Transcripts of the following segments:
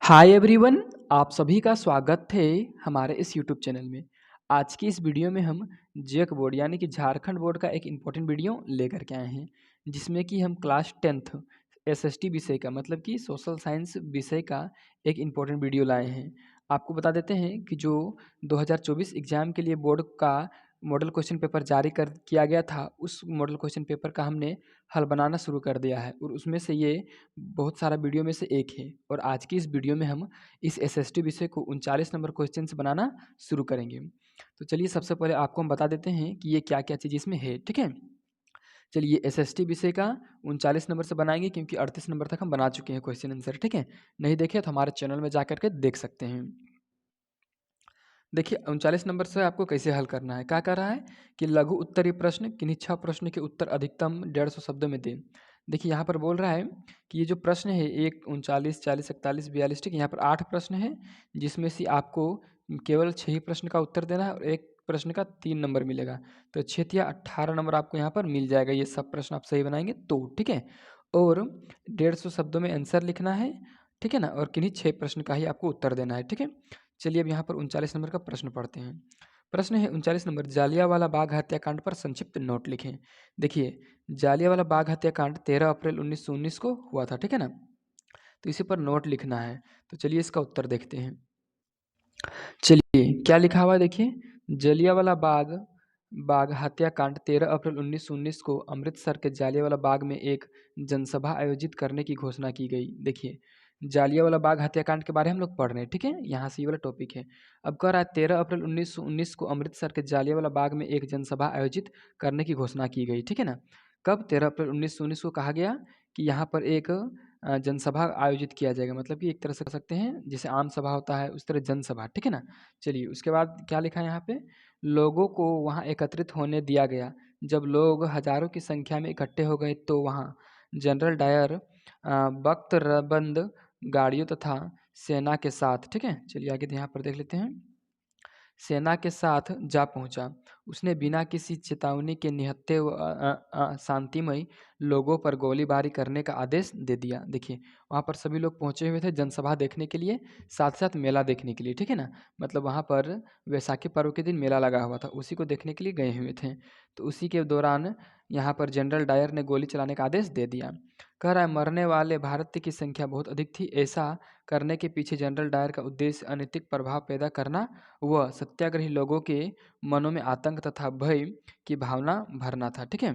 Hi everyone, आप सभी का स्वागत है हमारे इस यूट्यूब चैनल में। आज की इस वीडियो में हम जेक बोर्ड यानी कि झारखंड बोर्ड का एक इम्पोर्टेंट वीडियो लेकर के आए हैं, जिसमें कि हम क्लास 10th एसएसटी विषय का मतलब कि सोशल साइंस विषय का एक इम्पोर्टेंट वीडियो लाए हैं। आपको बता देते हैं कि जो 2024 एग्ज़ाम के लिए बोर्ड का मॉडल क्वेश्चन पेपर जारी कर किया गया था, उस मॉडल क्वेश्चन पेपर का हमने हल बनाना शुरू कर दिया है और उसमें से ये बहुत सारा वीडियो में से एक है। और आज की इस वीडियो में हम इस एसएसटी विषय को 39 नंबर क्वेश्चन से बनाना शुरू करेंगे। तो चलिए सबसे पहले आपको हम बता देते हैं कि ये क्या-क्या चीज़ इसमें है, ठीक है? चलिए एसएसटी विषय का 39 नंबर से बनाएँगे क्योंकि 38 नंबर तक हम बना चुके हैं क्वेश्चन आंसर, ठीक है? नहीं देखे तो हमारे चैनल में जाकर के देख सकते हैं। देखिए 39 नंबर से आपको कैसे हल करना है, क्या कह रहा है कि लघु उत्तरीय प्रश्न किन्हीं 6 प्रश्न के उत्तर अधिकतम 150 शब्दों में दें। देखिए यहाँ पर बोल रहा है कि ये जो प्रश्न है 1, 39, 40, 41, 42 ठीक है, यहाँ पर 8 प्रश्न हैं जिसमें से आपको केवल 6 ही प्रश्न का उत्तर देना है और 1 प्रश्न का 3 नंबर मिलेगा। तो 6 तिया 18 नंबर आपको यहाँ पर मिल जाएगा, ये सब प्रश्न आप सही बनाएंगे तो, ठीक है। और 150 शब्दों में आंसर लिखना है, ठीक है ना, और किन्हीं 6 प्रश्न का ही आपको उत्तर देना है, ठीक है। चलिए अब यहाँ पर 39 नंबर का प्रश्न पढ़ते हैं। प्रश्न है 39 नंबर, जालियांवाला बाग हत्याकांड पर संक्षिप्त नोट लिखें। देखिए जालियांवाला बाग हत्याकांड 13 अप्रैल 1919 को हुआ था, ठीक है ना। तो इसी पर नोट लिखना है। तो चलिए इसका उत्तर देखते हैं। चलिए क्या लिखा हुआ है देखिए, जलियांवाला बाग बाग हत्याकांड 13 अप्रैल 1919 को अमृतसर के जालियांवाला बाग में एक जनसभा आयोजित करने की घोषणा की गई। देखिए जालियांवाला बाग हत्याकांड के बारे में हम लोग पढ़ रहे हैं, ठीक है, यहाँ से ये वाला टॉपिक है। अब कह रहा है 13 अप्रैल 1919 को अमृतसर के जालियांवाला बाग में एक जनसभा आयोजित करने की घोषणा की गई, ठीक है ना। कब 13 अप्रैल 1919 को कहा गया कि यहाँ पर एक जनसभा आयोजित किया जाएगा, मतलब कि एक तरह से कह सकते हैं जैसे आम सभा होता है उस तरह जनसभा, ठीक है ना। चलिए उसके बाद क्या लिखा है यहाँ पे, लोगों को वहाँ एकत्रित होने दिया गया। जब लोग हजारों की संख्या में इकट्ठे हो गए तो वहाँ जनरल डायर बख्तरबंद गाड़ियों तथा सेना के साथ, ठीक है, चलिए आगे यहाँ पर देख लेते हैं, सेना के साथ जा पहुंचा। उसने बिना किसी चेतावनी के निहत्थे व शांतिमय लोगों पर गोलीबारी करने का आदेश दे दिया। देखिए वहाँ पर सभी लोग पहुँचे हुए थे जनसभा देखने के लिए, साथ-साथ मेला देखने के लिए, ठीक है ना। मतलब वहाँ पर वैसाखी पर्व के दिन मेला लगा हुआ था, उसी को देखने के लिए गए हुए थे। तो उसी के दौरान यहाँ पर जनरल डायर ने गोली चलाने का आदेश दे दिया। कह रहा है मरने वाले भारतीय की संख्या बहुत अधिक थी। ऐसा करने के पीछे जनरल डायर का उद्देश्य अनैतिक प्रभाव पैदा करना व सत्याग्रही लोगों के मनों में आतंक तथा भय की भावना भरना था, ठीक है।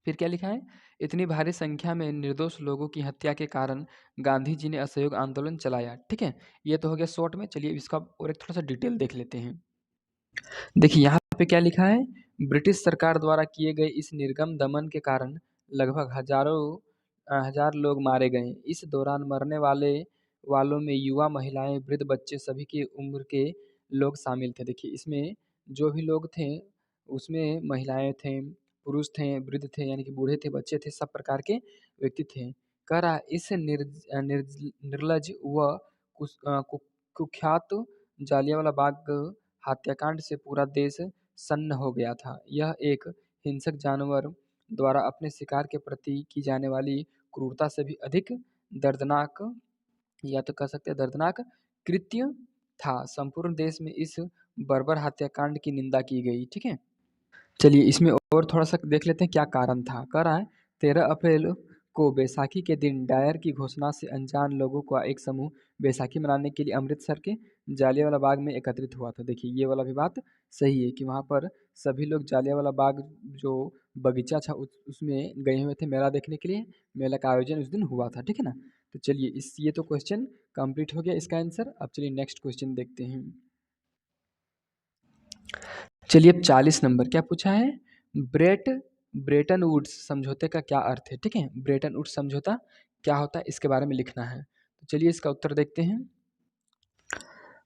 फिर क्या लिखा है, इतनी भारी संख्या में निर्दोष लोगों की हत्या के कारण गांधी जी ने असहयोग आंदोलन चलाया, ठीक है। ये तो हो गया शॉर्ट में, चलिए इसका और एक थोड़ा सा डिटेल देख लेते हैं। देखिए यहाँ पे क्या लिखा है, ब्रिटिश सरकार द्वारा किए गए इस निर्मम दमन के कारण लगभग हजार लोग मारे गए। इस दौरान मरने वालों में युवा, महिलाएं, वृद्ध, बच्चे सभी की उम्र के लोग शामिल थे। देखिए इसमें जो भी लोग थे उसमें महिलाएं थे, पुरुष थे, वृद्ध थे यानी कि बूढ़े थे, बच्चे थे, सब प्रकार के व्यक्ति थे। कह रहा है इस निर्लज व कुख्यात जालियांवाला बाग हत्याकांड से पूरा देश सन्न हो गया था। यह एक हिंसक जानवर द्वारा अपने शिकार के प्रति की जाने वाली क्रूरता से भी अधिक दर्दनाक, या तो कह सकते हैं दर्दनाक कृत्य था। संपूर्ण देश में इस बर्बर हत्याकांड की निंदा की गई, ठीक है। चलिए इसमें और थोड़ा-सा देख लेते हैं क्या कारण था। कह रहा है 13 अप्रैल को बैसाखी के दिन डायर की घोषणा से अनजान लोगों का एक समूह बैसाखी मनाने के लिए अमृतसर के जालियांवाला बाग में एकत्रित हुआ था। देखिए ये वाला भी बात सही है कि वहाँ पर सभी लोग जालियांवाला बाग जो बगीचा था उसमें गए हुए थे मेला देखने के लिए। मेला का आयोजन उस दिन हुआ था, ठीक है ना। तो चलिए ये तो क्वेश्चन कंप्लीट हो गया इसका आंसर। अब चलिए नेक्स्ट क्वेश्चन देखते हैं। चलिए अब 40 नंबर क्या पूछा है, ब्रेटन वुड्स समझौते का क्या अर्थ है, ठीक है। ब्रेटन वुड्स समझौता क्या होता है इसके बारे में लिखना है। तो चलिए इसका उत्तर देखते हैं।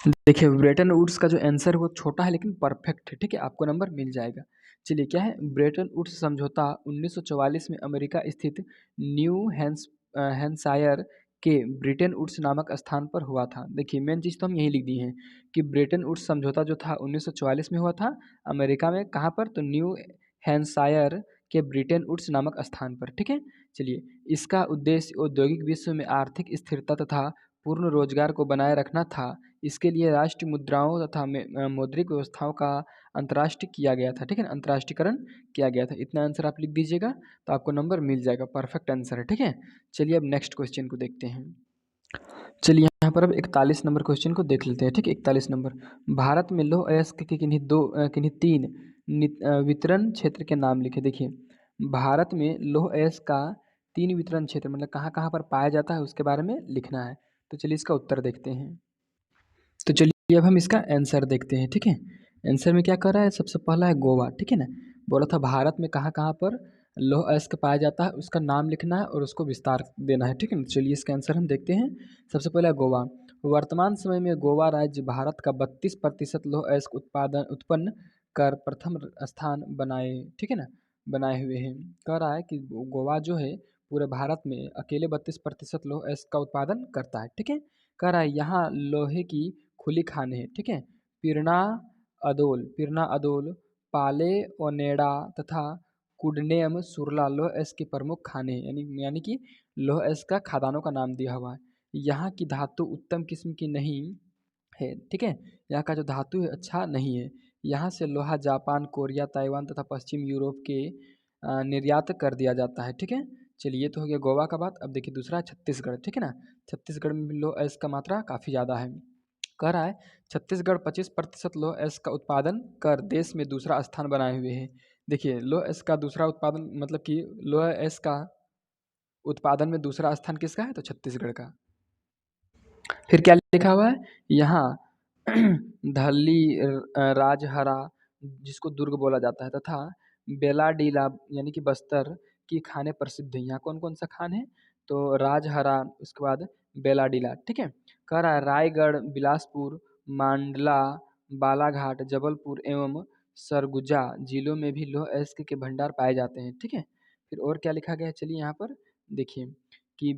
देखिए ब्रेटन वुड्स का जो आंसर है वो छोटा है लेकिन परफेक्ट है, ठीक है, आपको नंबर मिल जाएगा। चलिए क्या है, ब्रेटन वुड्स समझौता 1944 में अमेरिका स्थित न्यू हैम्पशायर के ब्रेटन वुड्स नामक स्थान पर हुआ था। देखिए मेन चीज़ तो हम यही लिख दिए हैं कि ब्रेटन वुड्स समझौता जो था 1944 में हुआ था अमेरिका में, कहाँ पर, तो न्यू हैम्पशायर के ब्रेटन वुड्स नामक स्थान पर, ठीक है। चलिए इसका उद्देश्य औद्योगिक विश्व में आर्थिक स्थिरता तथा पूर्ण रोजगार को बनाए रखना था। इसके लिए राष्ट्रीय मुद्राओं तथा मौद्रिक व्यवस्थाओं का अंतर्राष्ट्रीय किया गया था, ठीक है ना, अंतर्राष्ट्रीयकरण किया गया था। इतना आंसर आप लिख दीजिएगा तो आपको नंबर मिल जाएगा, परफेक्ट आंसर है, ठीक है। चलिए अब नेक्स्ट क्वेश्चन को देखते हैं। चलिए यहाँ पर अब 41 नंबर क्वेश्चन को देख लेते हैं, ठीक है। 41 नंबर, भारत में लौह अयस्क के किन्हीं तीन वितरण क्षेत्र के नाम लिखे। देखिए, भारत में लौह अयस्क का 3 वितरण क्षेत्र मतलब कहाँ कहाँ पर पाया जाता है उसके बारे में लिखना है। तो चलिए इसका उत्तर देखते हैं। तो चलिए अब हम इसका आंसर देखते हैं, ठीक है। आंसर में क्या कर रहा है, सबसे पहला है गोवा, ठीक है ना। बोला था भारत में कहाँ कहाँ पर लौह अयस्क पाया जाता है उसका नाम लिखना है और उसको विस्तार देना है, ठीक है ना। चलिए इसका आंसर हम देखते हैं। सबसे पहला है गोवा। वर्तमान समय में गोवा राज्य भारत का 32% लौह अयस्क उत्पन्न कर प्रथम स्थान बनाए, ठीक है ना, बनाए हुए हैं। कह रहा है कि गोवा जो है पूरे भारत में अकेले 32% लौह अयस्क का उत्पादन करता है, ठीक है। कह रहा है यहाँ लोहे की खुली खानें हैं, ठीक है। पिरना अदोल, पाले ओनेडा तथा कुडनेम सुरला लौह अयस्क की प्रमुख खानें हैं, यानी कि लौह अयस्क का खदानों का नाम दिया हुआ है। यहाँ की धातु उत्तम किस्म की नहीं है, ठीक है। यहाँ का जो धातु है अच्छा नहीं है। यहाँ से लोहा जापान, कोरिया, ताइवान तथा पश्चिम यूरोप के निर्यात कर दिया जाता है, ठीक है। चलिए ये तो हो गया गोवा का बात। अब देखिए दूसरा है छत्तीसगढ़, ठीक है ना। छत्तीसगढ़ में भी लौह अयस्क का मात्रा काफ़ी ज़्यादा है। कह रहा है छत्तीसगढ़ 25% लौह अयस्क का उत्पादन कर देश में दूसरा स्थान बनाए हुए है। देखिए लौह अयस्क का दूसरा उत्पादन मतलब कि लौह अयस्क का उत्पादन में दूसरा स्थान किसका है, तो छत्तीसगढ़ का। फिर क्या लिखा हुआ है यहाँ धल्ली राजहरा जिसको दुर्ग बोला जाता है तथा बेलाडीला यानी कि बस्तर की खाने प्रसिद्ध है। यहाँ कौन कौन सा खान है, तो राजहरा, उसके बाद बेलाडीला, ठीक है। कह रहा है रायगढ़, बिलासपुर, मांडला, बालाघाट, जबलपुर एवं सरगुजा जिलों में भी लौह अयस्क के भंडार पाए जाते हैं, ठीक है। फिर और क्या लिखा गया है, चलिए यहाँ पर देखिए कि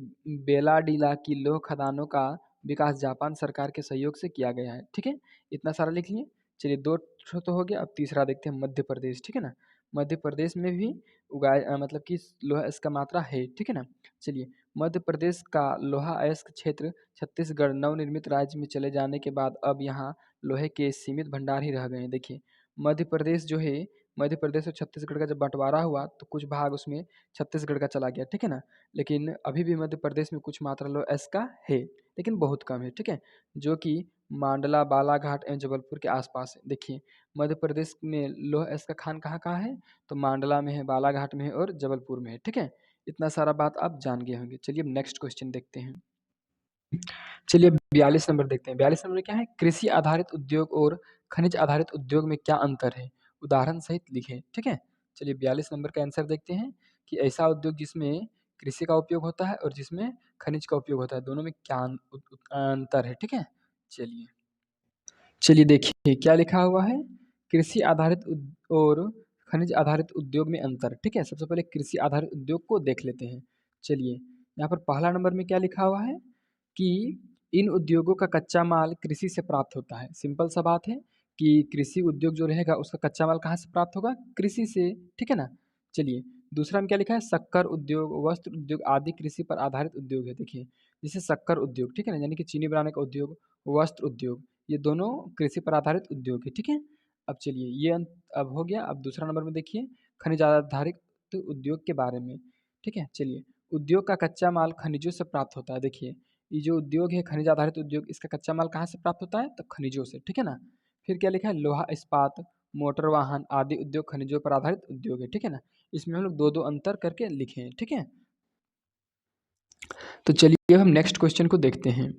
बेलाडीला की लौह खदानों का विकास जापान सरकार के सहयोग से किया गया है, ठीक है। इतना सारा लिख लिए। चलिए 2 ठो तो हो गया। अब तीसरा देखते हैं मध्य प्रदेश, ठीक है ना। मध्य प्रदेश में भी मतलब कि लोहा अयस्क का मात्रा है, ठीक है ना। चलिए मध्य प्रदेश का लोहा अयस्क क्षेत्र छत्तीसगढ़ नवनिर्मित राज्य में चले जाने के बाद अब यहाँ लोहे के सीमित भंडार ही रह गए हैं। देखिए मध्य प्रदेश जो है, मध्य प्रदेश और छत्तीसगढ़ का जब बंटवारा हुआ तो कुछ भाग उसमें छत्तीसगढ़ का चला गया, ठीक है ना। लेकिन अभी भी मध्य प्रदेश में कुछ मात्रा लोहा अयस्क का है, लेकिन बहुत कम है, ठीक है। जो कि मांडला, बालाघाट एवं जबलपुर के आसपास है। देखिए मध्य प्रदेश में लौह अयस्क का खान कहाँ कहाँ है, तो मांडला में है, बालाघाट में है और जबलपुर में है, ठीक है। इतना सारा बात आप जान गए होंगे। चलिए अब नेक्स्ट क्वेश्चन देखते हैं। चलिए 42 नंबर देखते हैं। 42 नंबर में क्या है, कृषि आधारित उद्योग और खनिज आधारित उद्योग में क्या अंतर है, उदाहरण सहित लिखें, ठीक है। चलिए 42 नंबर का आंसर देखते हैं कि ऐसा उद्योग जिसमें कृषि का उपयोग होता है और जिसमें खनिज का उपयोग होता है, दोनों में क्या अंतर है, ठीक है। चलिए चलिए देखिए क्या लिखा हुआ है, कृषि आधारित और खनिज आधारित उद्योग में अंतर, ठीक है। सबसे पहले कृषि आधारित उद्योग को देख लेते हैं। चलिए यहाँ पर पहला नंबर में क्या लिखा हुआ है कि इन उद्योगों का कच्चा माल कृषि से प्राप्त होता है। सिंपल सा बात है कि कृषि उद्योग जो रहेगा उसका कच्चा माल कहाँ से प्राप्त होगा, कृषि से, ठीक है ना। चलिए दूसरा में क्या लिखा है, शक्कर उद्योग, वस्त्र उद्योग आदि कृषि पर आधारित उद्योग है। देखिए जैसे शक्कर उद्योग, ठीक है ना, यानी कि चीनी बनाने का उद्योग, वस्त्र उद्योग, ये दोनों कृषि पर आधारित उद्योग है, ठीक है। अब चलिए ये अब हो गया। अब दूसरा नंबर में देखिए खनिज आधारित उद्योग के बारे में, ठीक है। चलिए उद्योग का कच्चा माल खनिजों से प्राप्त होता है। देखिए ये जो उद्योग है खनिज आधारित उद्योग, इसका कच्चा माल कहाँ से प्राप्त होता है, तो खनिजों से, ठीक है ना। फिर क्या लिखा है, लोहा इस्पात, मोटर वाहन आदि उद्योग खनिजों पर आधारित उद्योग है, ठीक है ना। इसमें हम लोग दो दो अंतर करके लिखे हैं, ठीक है। तो चलिए अब हम नेक्स्ट क्वेश्चन को देखते हैं।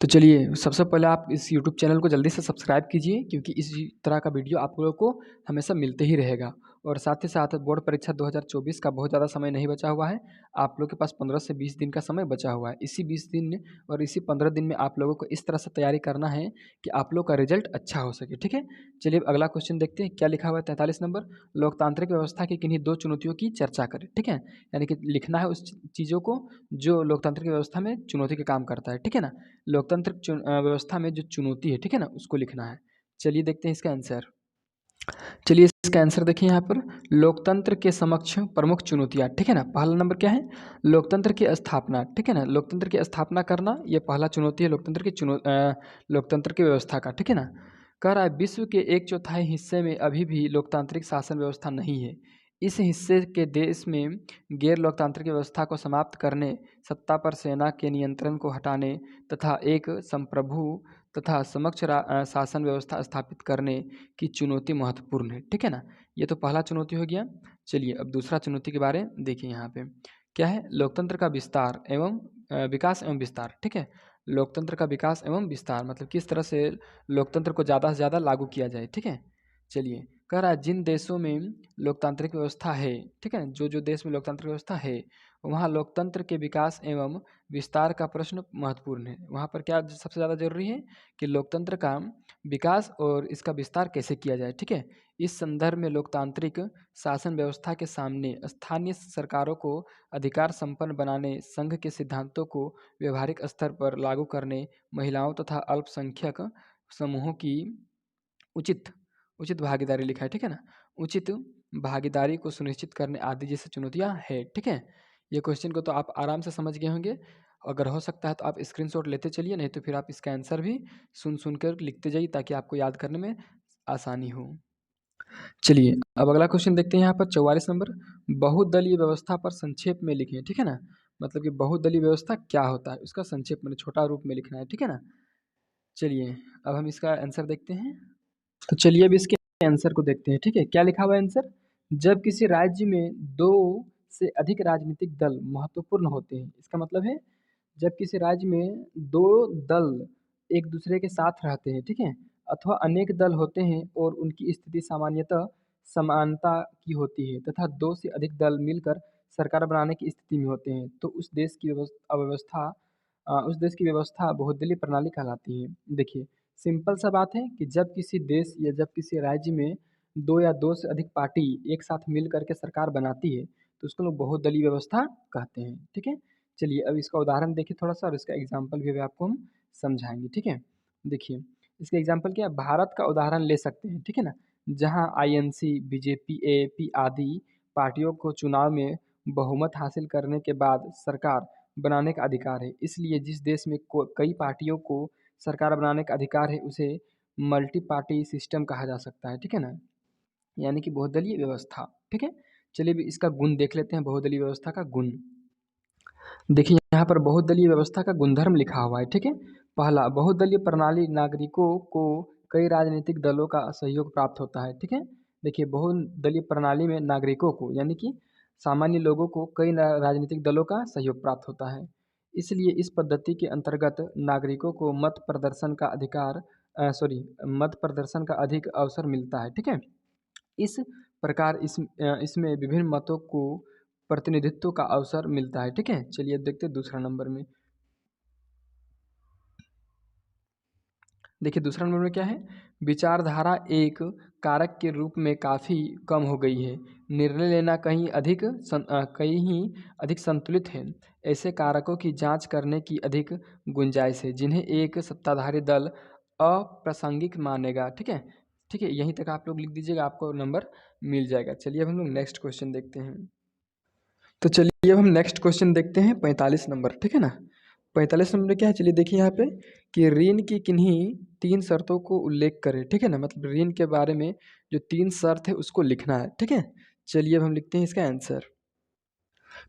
तो चलिए सबसे पहले आप इस यूट्यूब चैनल को जल्दी से सब्सक्राइब कीजिए क्योंकि इस तरह का वीडियो आप लोगों को हमेशा मिलते ही रहेगा। और साथ ही साथ बोर्ड परीक्षा 2024 का बहुत ज़्यादा समय नहीं बचा हुआ है। आप लोग के पास 15 से 20 दिन का समय बचा हुआ है। इसी 20 दिन और इसी 15 दिन में आप लोगों को इस तरह से तैयारी करना है कि आप लोग का रिजल्ट अच्छा हो सके, ठीक है। चलिए अगला क्वेश्चन देखते हैं क्या लिखा हुआ है। 43 नंबर, लोकतांत्रिक व्यवस्था की किन्हीं दो चुनौतियों की चर्चा करें, ठीक है। यानी कि लिखना है उस चीज़ों को जो लोकतांत्रिक व्यवस्था में चुनौती का काम करता है, ठीक है ना। लोकतंत्र व्यवस्था में जो चुनौती है, ठीक है ना, उसको लिखना है। चलिए देखते हैं इसका आंसर। चलिए इसका आंसर देखिए यहाँ पर, लोकतंत्र के समक्ष प्रमुख चुनौतियाँ, ठीक है ना। पहला नंबर क्या है, लोकतंत्र की स्थापना, ठीक है ना। लोकतंत्र की स्थापना करना ये पहला चुनौती है लोकतंत्र की व्यवस्था का, ठीक है ना। कह रहा है विश्व के 1/4 हिस्से में अभी भी लोकतांत्रिक शासन व्यवस्था नहीं है। इस हिस्से के देश में गैर लोकतांत्रिक व्यवस्था को समाप्त करने, सत्ता पर सेना के नियंत्रण को हटाने तथा एक संप्रभु तथा शासन व्यवस्था स्थापित करने की चुनौती महत्वपूर्ण है, ठीक है ना। ये तो पहला चुनौती हो गया। चलिए अब दूसरा चुनौती के बारे में देखिए यहाँ पे क्या है, लोकतंत्र का विस्तार एवं विकास एवं विस्तार, ठीक है। लोकतंत्र का विकास एवं विस्तार मतलब किस तरह से लोकतंत्र को ज़्यादा से ज़्यादा लागू किया जाए, ठीक है। चलिए कह रहा है जिन देशों में लोकतांत्रिक व्यवस्था है, ठीक है, जो देश में लोकतांत्रिक व्यवस्था है वहाँ लोकतंत्र के विकास एवं विस्तार का प्रश्न महत्वपूर्ण है। वहाँ पर क्या सबसे ज़्यादा जरूरी है कि लोकतंत्र का विकास और इसका विस्तार कैसे किया जाए, ठीक है। इस संदर्भ में लोकतांत्रिक शासन व्यवस्था के सामने स्थानीय सरकारों को अधिकार संपन्न बनाने, संघ के सिद्धांतों को व्यवहारिक स्तर पर लागू करने, महिलाओं तथा अल्पसंख्यक समूहों की उचित उचित भागीदारी लिखा है, ठीक है ना। उचित भागीदारी को सुनिश्चित करने आदि जैसी चुनौतियां है, ठीक है। ये क्वेश्चन को तो आप आराम से समझ गए होंगे। अगर हो सकता है तो आप स्क्रीनशॉट लेते चलिए, नहीं तो फिर आप इसका आंसर भी सुन कर लिखते जाइए ताकि आपको याद करने में आसानी हो। चलिए अब अगला क्वेश्चन देखते हैं यहाँ पर 44 नंबर, बहुदलीय व्यवस्था पर संक्षेप में लिखें, ठीक है ना। मतलब कि बहुदलीय व्यवस्था क्या होता है उसका संक्षेप में छोटा रूप में लिखना है, ठीक है ना। चलिए अब हम इसका आंसर देखते हैं। तो चलिए अब इसके आंसर को देखते हैं, ठीक है। क्या लिखा हुआ है आंसर, जब किसी राज्य में दो से अधिक राजनीतिक दल महत्वपूर्ण होते हैं, इसका मतलब है जब किसी राज्य में दो दल एक दूसरे के साथ रहते हैं, ठीक है, अथवा अनेक दल होते हैं और उनकी स्थिति सामान्यतः समानता की होती है तथा दो से अधिक दल मिलकर सरकार बनाने की स्थिति में होते हैं, तो उस देश की व्यवस्था बहुदलीय प्रणाली कहलाती है। देखिए सिंपल सा बात है कि जब किसी देश या जब किसी राज्य में दो या दो से अधिक पार्टी एक साथ मिल करके सरकार बनाती है तो उसको लोग बहुदलीय व्यवस्था कहते हैं, ठीक है। चलिए अब इसका उदाहरण देखिए थोड़ा सा और इसका एग्जाम्पल भी आपको हम समझाएंगे, ठीक है। देखिए इसका एग्जाम्पल क्या है, भारत का उदाहरण ले सकते हैं, ठीक है ना। जहाँ आईएनसी, बीजेपी, एएपी आदि पार्टियों को चुनाव में बहुमत हासिल करने के बाद सरकार बनाने का अधिकार है। इसलिए जिस देश में कई पार्टियों को सरकार बनाने का अधिकार है उसे मल्टी पार्टी सिस्टम कहा जा सकता है, ठीक है ना, यानी कि बहुदलीय व्यवस्था, ठीक है। चलिए अब इसका गुण देख लेते हैं, बहुदलीय व्यवस्था का गुण। देखिए यहाँ पर बहुदलीय व्यवस्था का गुणधर्म लिखा हुआ है, ठीक है। पहला, बहुदलीय प्रणाली नागरिकों को कई राजनीतिक दलों का सहयोग प्राप्त होता है, ठीक है। देखिए बहुदलीय प्रणाली में नागरिकों को यानी कि सामान्य लोगों को कई राजनीतिक दलों का सहयोग प्राप्त होता है। इसलिए इस पद्धति के अंतर्गत नागरिकों को मत प्रदर्शन का अधिक अवसर मिलता है, ठीक है। इस प्रकार इसमें विभिन्न मतों को प्रतिनिधित्व का अवसर मिलता है, ठीक है। चलिए अब देखते हैं दूसरा नंबर में। देखिए दूसरा नंबर में क्या है, विचारधारा एक कारक के रूप में काफ़ी कम हो गई है। निर्णय लेना कहीं अधिक संतुलित है। ऐसे कारकों की जांच करने की अधिक गुंजाइश है जिन्हें एक सत्ताधारी दल अप्रासंगिक मानेगा, ठीक है। ठीक है, यहीं तक आप लोग लिख दीजिएगा, आपको नंबर मिल जाएगा। चलिए अब हम लोग नेक्स्ट क्वेश्चन देखते हैं। तो चलिए अब हम नेक्स्ट क्वेश्चन देखते हैं 45 नंबर, ठीक है ना। 45 नंबर क्या है, चलिए देखिए यहाँ पे कि ऋण की किन्हीं 3 शर्तों को उल्लेख करें, ठीक है ना। मतलब ऋण के बारे में जो 3 शर्त है उसको लिखना है, ठीक है। चलिए अब हम लिखते हैं इसका आंसर।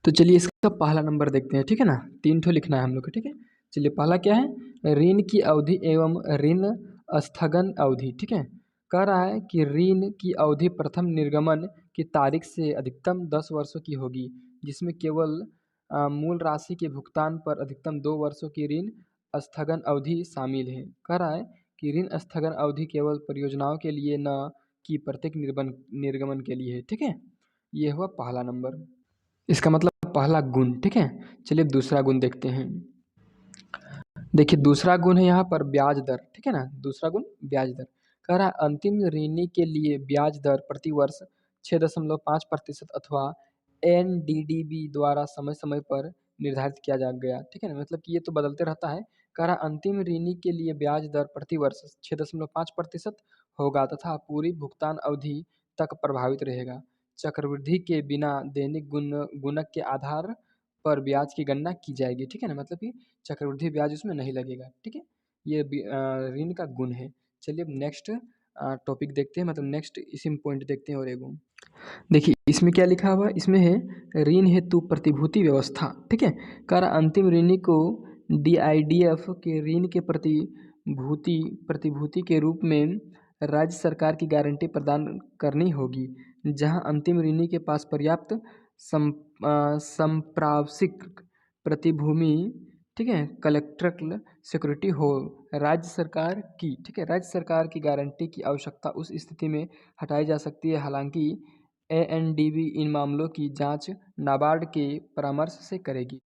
तो चलिए इसका पहला नंबर देखते हैं, ठीक है ना। 3 ठो लिखना है हम लोग को, ठीक है। चलिए पहला क्या है, ऋण की अवधि एवं ऋण स्थगन अवधि, ठीक है। कह रहा है कि ऋण की अवधि प्रथम निर्गमन की तारीख से अधिकतम 10 वर्षों की होगी, जिसमें केवल मूल राशि के भुगतान पर अधिकतम 2 वर्षों की ऋण स्थगन अवधि शामिल है। कह रहा है कि ऋण स्थगन अवधि केवल परियोजनाओं के लिए न कि प्रत्येक निर्गमन के लिए है, ठीक है। ये हुआ पहला नंबर, इसका मतलब पहला गुण, ठीक है। चलिए दूसरा गुण देखते हैं। देखिए दूसरा गुण है यहाँ पर ब्याज दर, ठीक है ना। दूसरा गुण ब्याज दर, कह रहा है अंतिम ऋणी के लिए ब्याज दर प्रति वर्ष 6.5% अथवा एनडीडीबी द्वारा समय समय पर निर्धारित किया जा गया, ठीक है ना। मतलब कि ये तो बदलते रहता है। कह रहा है अंतिम ऋणी के लिए ब्याज दर प्रति वर्ष 6.5% होगा तथा पूरी भुगतान अवधि तक प्रभावित रहेगा। चक्रवृद्धि के बिना दैनिक गुणक के आधार पर ब्याज की गणना की जाएगी, ठीक है ना? मतलब कि चक्रवृद्धि ब्याज उसमें नहीं लगेगा, ठीक है? ये ऋण का गुण है। चलिए अब नेक्स्ट टॉपिक देखते हैं, मतलब नेक्स्ट इसी में पॉइंट देखते हैं और एगो देखिए इसमें क्या लिखा हुआ है, इसमें है ऋण हेतु प्रतिभूति व्यवस्था, ठीक है। कर अंतिम ऋणी को डीआईडीएफ के ऋण के प्रतिभूति के रूप में राज्य सरकार की गारंटी प्रदान करनी होगी, जहां अंतिम ऋणी के पास पर्याप्त संप्रावशिक प्रतिभूमि, ठीक है, कलेक्ट्रल सिक्योरिटी हो राज्य सरकार की, ठीक है, राज्य सरकार की गारंटी की आवश्यकता उस स्थिति में हटाई जा सकती है। हालांकि एएनडीबी इन मामलों की जांच नाबार्ड के परामर्श से करेगी।